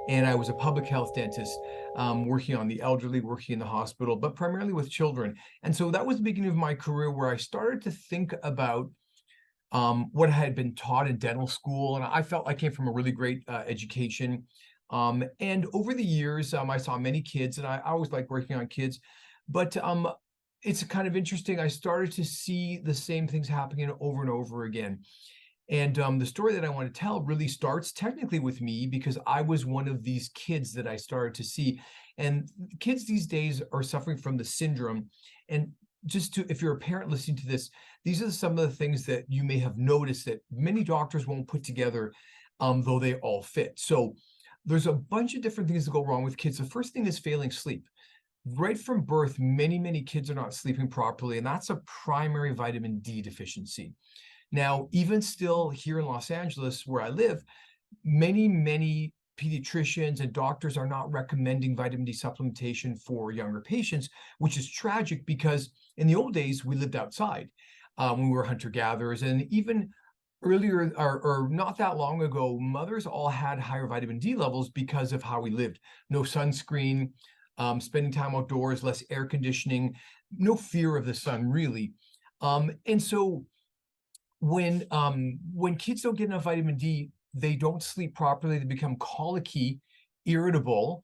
and I was a public health dentist, working on the elderly, working in the hospital, but primarily with children. And so that was the beginning of my career where I started to think about what had been taught in dental school. And I felt I came from a really great education. And over the years, I saw many kids, and I always like working on kids. But it's kind of interesting. I started to see the same things happening over and over again. And the story that I want to tell really starts technically with me because I was one of these kids that I started to see. And kids these days are suffering from the syndrome. And if you're a parent listening to this, these are some of the things that you may have noticed that many doctors won't put together, though they all fit. So there's a bunch of different things that go wrong with kids. The first thing is failing sleep. Right from birth, many kids are not sleeping properly, and that's a primary vitamin D deficiency. Now, even still here in Los Angeles, where I live, many pediatricians and doctors are not recommending vitamin D supplementation for younger patients, which is tragic because in the old days, we lived outside when we were hunter-gatherers. And even earlier or not that long ago, mothers all had higher vitamin D levels because of how we lived. No sunscreen, spending time outdoors, less air conditioning, no fear of the sun, really. And so when kids don't get enough vitamin D, they don't sleep properly. They become colicky, irritable,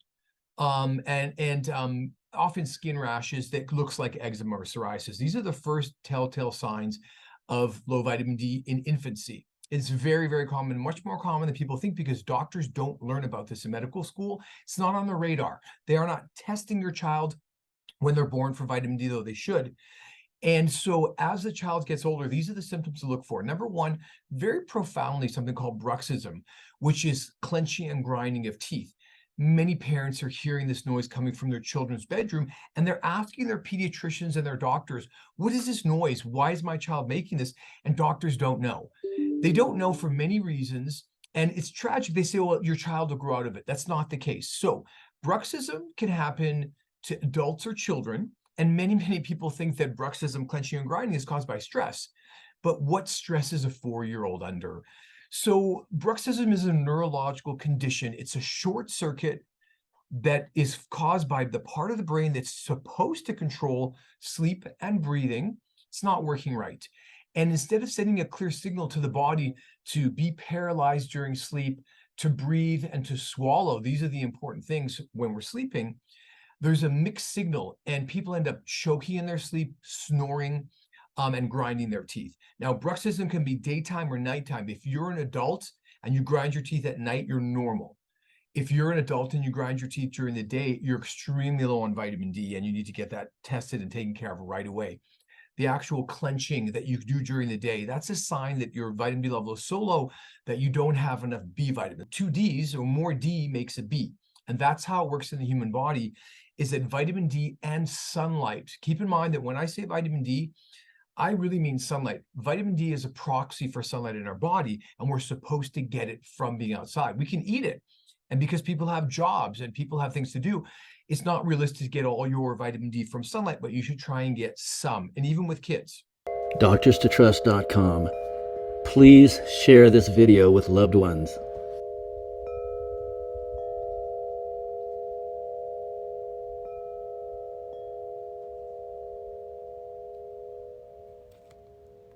and often skin rashes that looks like eczema or psoriasis. These are the first telltale signs of low vitamin D in infancy. It's very common, much more common than people think because doctors don't learn about this in medical school. It's not on the radar. They are not testing your child when they're born for vitamin D, though they should. And so as the child gets older, these are the symptoms to look for. Number one, very profoundly, something called Bruxism, which is clenching and grinding of teeth. Many parents are hearing this noise coming from their children's bedroom, and they're asking their pediatricians and their doctors, what is this noise? Why is my child making this? And doctors don't know. They don't know for many reasons, and it's tragic. They say, well, your child will grow out of it. That's not the case. So Bruxism can happen to adults or children. And many people think that bruxism, clenching and grinding is caused by stress. But what stress is a 4-year-old under? So bruxism is a neurological condition. It's a short circuit that is caused by the part of the brain that's supposed to control sleep and breathing. It's not working right. And instead of sending a clear signal to the body to be paralyzed during sleep, to breathe and to swallow, these are the important things when we're sleeping, there's a mixed signal and people end up choking in their sleep, snoring, and grinding their teeth. Now, bruxism can be daytime or nighttime. If you're an adult and you grind your teeth at night, you're normal. If you're an adult and you grind your teeth during the day, you're extremely low on vitamin D and you need to get that tested and taken care of right away. The actual clenching that you do during the day, that's a sign that your vitamin D level is so low that you don't have enough B vitamin. 2 Ds or more D makes a B. And that's how it works in the human body, is that vitamin D and sunlight. Keep in mind that when I say vitamin D, I really mean sunlight. Vitamin D is a proxy for sunlight in our body, and we're supposed to get it from being outside. We can eat it. And because people have jobs and people have things to do, it's not realistic to get all your vitamin D from sunlight, but you should try and get some, and even with kids. DoctorsToTrust.com. Please share this video with loved ones.